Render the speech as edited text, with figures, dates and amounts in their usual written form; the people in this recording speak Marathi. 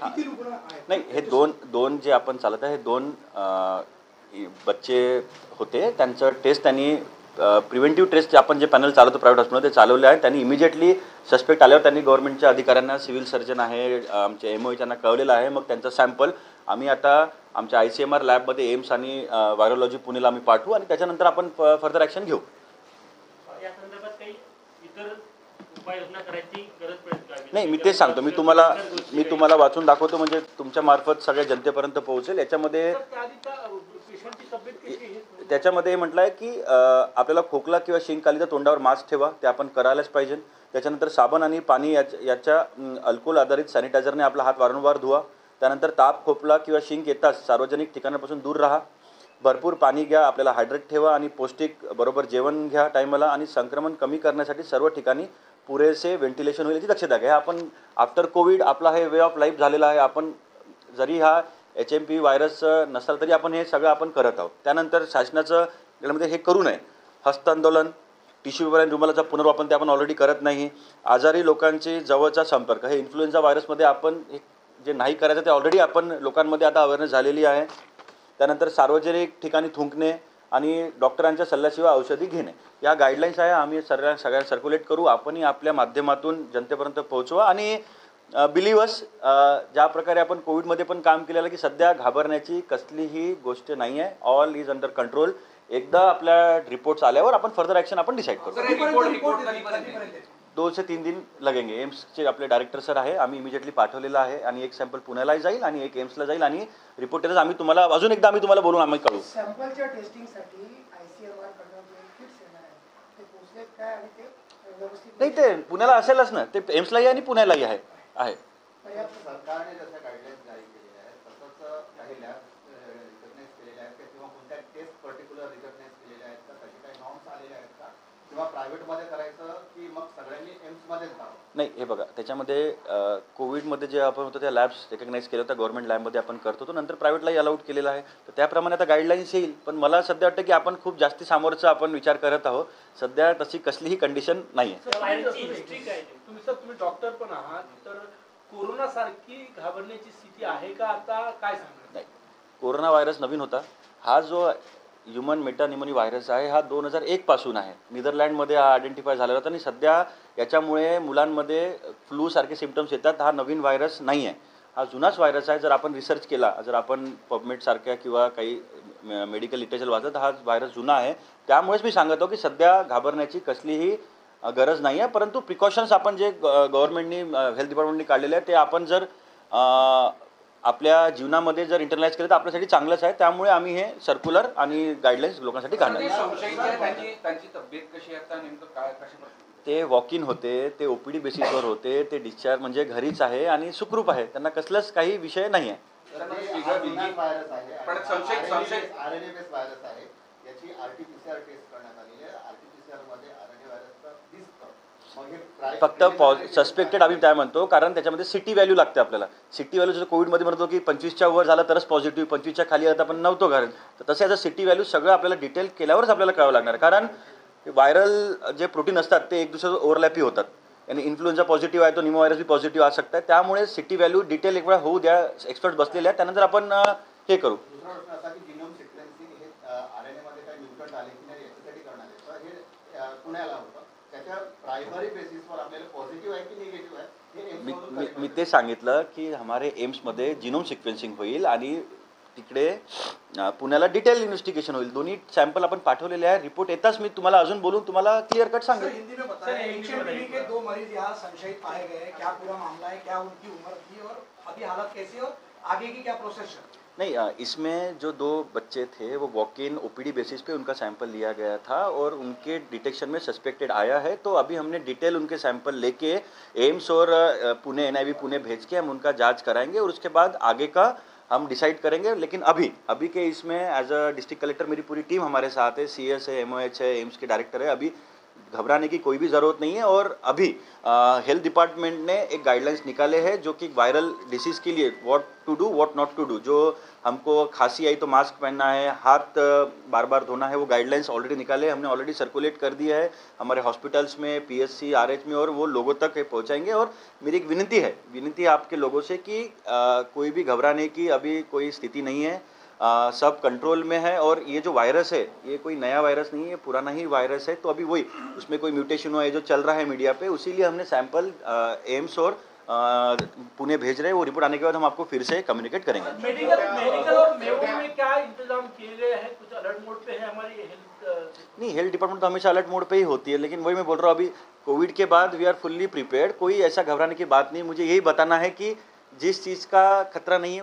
किती रुग्ण आहेत? नाही, हे दोन जे आपण चालत आहे, हे 2 बच्चे होते. त्यांचं टेस्ट त्यांनी प्रिव्हेंटिव्ह टेस्ट आपण जे पॅनल चालवतो प्रायव्हेट हॉस्पिटलमध्ये ते चालवले आहे. त्यांनी इमिजिएटली सस्पेक्ट आल्यावर त्यांनी गव्हर्नमेंटच्या अधिकाऱ्यांना, सिव्हिल सर्जन आहे, आमचे MOH यांना कळवलेलं आहे. मग त्यांचं सॅम्पल आम्ही आता आमच्या ICMR लॅबमध्ये एम्स आणि व्हायरोलॉजी पुणेला आम्ही पाठवू आणि त्याच्यानंतर आपण फर्दर ॲक्शन घेऊ. या संदर्भात काही इतर उपाययोजना करायची गरज पडेल का? नाही, मी तेच सांगतो. मी तुम्हाला वाचून दाखवतो, म्हणजे तुमच्या मार्फत सगळ्या जनतेपर्यंत पोहोचेल. याच्यामध्ये त्याच्यामध्ये म्हटलं आहे की आपल्याला खोकला किंवा शिंक आली तर तोंडावर मास्क ठेवा, ते आपण करायलाच पाहिजे. त्याच्यानंतर साबण आणि पाणी याच्या अल्कोहोल आधारित सॅनिटायझरने आपला हात वारंवार धुवा. त्यानंतर ताप, खोकला किंवा शिंक येताच सार्वजनिक ठिकाणापासून दूर राहा. भरपूर पाणी घ्या, आपल्याला हायड्रेट ठेवा आणि पौष्टिक बरोबर जेवण घ्या टायमाला. आणि संक्रमण कमी करण्यासाठी सर्व ठिकाणी पुरेसे व्हेंटिलेशन होईल याची दक्षता घ्या. आपण आफ्टर कोविड आपला हे वे ऑफ लाईफ झालेला आहे. आपण जरी हा HMP व्हायरस नसाल तरी आपण हे सगळं आपण करत आहोत. त्यानंतर शासनाचं यामध्ये हे करू नये. हस्तांदोलन, टिश्यू पेपर आणि रुमालाचा पुनर्वापर ते आपण ऑलरेडी करत नाही. आजारी लोकांचे जवळचा संपर्क, हे इन्फ्लुएन्झा व्हायरसमध्ये आपण हे जे नाही करायचं ते ऑलरेडी आपण लोकांमध्ये आता अवेअरनेस झालेली आहे. त्यानंतर सार्वजनिक ठिकाणी थुंकणे आणि डॉक्टरांच्या सल्ल्याशिवाय औषधी घेणे, या गाईडलाईन्स आहे. आम्ही सगळ्या सर्क्युलेट करू, आपणही आपल्या माध्यमातून जनतेपर्यंत पोहोचवा. आणि बिलीव्हर्स, ज्या प्रकारे आपण कोविडमध्ये पण काम केलेलं की सध्या घाबरण्याची कसलीही गोष्ट नाही आहे. All is under control. एकदा आपल्या रिपोर्ट्स आल्यावर आपण फर्दर ॲक्शन आपण डिसाईड करू. 2 से 3 दिन लगेंगे. एम्सचे आपले डायरेक्टर सर आहे, आम्ही इमिजिएटली पाठवलेलं आहे. आणि एक सॅम्पल पुण्याला जाईल आणि एक एम्सला जाईल आणि रिपोर्ट येतच आम्ही तुम्हाला अजून एकदा आम्ही तुम्हाला बोलून आम्ही कळू. सॅम्पलच्या टेस्टिंगसाठी ICMR कडून जे किट्स येणार आहेत ते पोहोचलेत काय आणि ते व्यवस्थित? नाही, ते पुण्याला असेलच ना, ते एम्सलाही आणि पुण्यालाही आहे. सरकारने जसं गाईडलाईन्स जारी केलेल्या आहेत तसंच काही लॅब रिकग्नाइज केलेल्या आहेत किंवा कोणत्या टेस्ट पर्टिक्युलर रिकग्नाइज केलेल्या आहेत का? तसे काही नॉर्म्स आलेले आहेत का? किंवा प्रायव्हेटमध्ये करायचं की मग सगळ्यांनी एम्समध्येच जावं? नाही, हे बघा, त्याच्यामध्ये कोविडमध्ये जे आपण होतं त्या लॅब्स रिकग्नाइज केलं होतं, गव्हर्नमेंट लॅबमध्ये आपण करत होतो. नंतर प्रायव्हेटलाही अलाउड केलेलं आहे. तर त्याप्रमाणे आता गाईडलाईन्स येईल. पण मला सध्या वाटतं की आपण खूप जास्ती सामोरचं आपण विचार करत आहोत. सध्या तशी कसलीही कंडिशन नाही आहे. तुम्ही डॉक्टर पण आहात, तर कोरोना सारखी घाबरण्याची स्थिती आहे का आता, काय सांगणार? नाही, कोरोना व्हायरस नवीन होता. हा जो ह्युमन मेटानिमोनी व्हायरस आहे हा 2001 पासून आहे. नेदरलँडमध्ये हा आयडेंटिफाय झालेला होता आणि सध्या याच्यामुळे मुलांमध्ये फ्लूसारखे सिम्पटम्स येतात. हा नवीन व्हायरस नाही आहे, हा जुनाच व्हायरस आहे. जर आपण रिसर्च केला, जर आपण पबमेडसारख्या किंवा काही मेडिकल लिटरेचर वाचलं तर हा व्हायरस जुना आहे. त्यामुळेच मी सांगतो की सध्या घाबरण्याची कसलीही गरज नाही आहे. परंतु प्रिकॉशन्स आपण जे गव्हर्नमेंटनी, हेल्थ डिपार्टमेंटनी काढलेले आहे ते आपण जर आपल्या जीवनामध्ये जर इंटरलाइज केलं तर आपल्यासाठी चांगलंच आहे. त्यामुळे आम्ही हे सर्क्युलर आणि गाईडलाईन्स लोकांसाठी काढणार. त्यांची तब्येत कशी आहे, नेमकं काय कशा? ते वॉक इन होते, ते OPD बेसिसवर होते, ते डिस्चार्ज म्हणजे घरीच आहे आणि सुखरूप आहे. त्यांना कसलाच काही विषय नाही आहे. फक्त सस्पेक्टेड आम्ही काय म्हणतो, कारण त्याच्यामध्ये सिटी व्हॅल्यू लागते आपल्याला. सिटी व्हॅल्यू जसं कोविडमध्ये म्हणतो की 25च्या वर झालं तरच पॉझिटिव्ह, 25च्या खाली आता आपण नव्हतो घरात. तर तसं याचं सिटी व्हॅल्यू सगळं आपल्याला डिटेल केल्यावरच आपल्याला कळावं लागणार. कारण व्हायरल जे प्रोटीन असतात ते एक दुसऱ्यावर ओव्हरलॅपी होतात. आणि इन्फ्लुएन्झा पॉझिटिव्ह आहे तो निमो व्हायरस बी पॉझिटिव्ह असू शकतात. त्यामुळे सिटी व्हॅल्यू डिटेल एक वेळा होऊ द्या, एक्सपर्ट बसलेले आहेत, त्यानंतर आपण हे करू. मी ते सांगितलं की हमारे एम्समध्ये जिनोम सिक्वेन्सिंग होईल आणि तिकडे पुण्याला डिटेल इन्व्हेस्टिगेशन होईल. दोन्ही सॅम्पल आपण पाठवलेले आहे. रिपोर्ट येताच मी तुम्हाला अजून बोलून तुम्हाला क्लिअर कट सांगेल. हिंदी में बताएं, HMP के 2 मरीज यहाँ संशयित पाए गए, क्या पूरा मामला है, क्या उनकी उम्र थी और अभी हालत कैसी है और आगे की क्या प्रोसेस है? नहीं, इसमें जो 2 बच्चे थे वो वॉक इन OPD बेसिस पे उनका सैंपल लिया गया था और उनके डिटेक्शन में सस्पेक्टेड आया है. तो अभी हमने डिटेल उनके सैंपल लेके एम्स और पुणे NIV पुणे भेज के हम उनका जांच कराएंगे और उसके बाद आगे का हम डिसाइड करेंगे. लेकिन अभी के इसमें एज अ डिस्ट्रिक्ट कलेक्टर मेरी पूरी टीम हमारे साथ है, CS है, MOH है, एम्स के डायरेक्टर है. अभी घबराने की कोई भी ज़रूरत नहीं है। और अभी हेल्थ डिपार्टमेंट ने एक गाइडलाइंस निकाले हैं जो कि वायरल डिसीज़ के लिए what to do what not to do, जो हमको खांसी आई तो मास्क पहनना है, हाथ बार बार धोना है, वो गाइडलाइंस ऑलरेडी निकाले, हमने ऑलरेडी सर्कुलेट कर दिया है हमारे हॉस्पिटल्स में, PSC RH में, और वो लोगों तक पहुंचाएंगे। और मेरी एक विनती है आपके लोगों से कि कोई भी घबराने की अभी कोई स्थिति नहीं है, सब कंट्रोल में है। और ये जो वायरस है ये कोई नया वायरस नहीं है, पुराना ही वायरस है, तो अभी वही उसमें कोई म्यूटेशन हुआ है जो चल रहा है मीडिया पे, उसीलिए हमने सैंपल एम्स और पुणे भेज रहे हैं। वो रिपोर्ट आने के बाद हम आपको फिर से कम्युनिकेट करेंगे। मेडिकल और मेयो में क्या इंतजाम किए गए हैं? कुछ अलर्ट मोड पे है हमारी हेल्थ? नहीं, हेल्थ डिपार्टमेंट तो हमेशा अलर्ट मोड पे ही होती है, लेकिन वही मैं बोल रहा हूँ अभी कोविड के बाद वी आर फुल्ली प्रिपेयर्ड, कोई ऐसा घबराने की बात नहीं। मुझे यही बताना है कि जिस चीज़ का खतरा नहीं है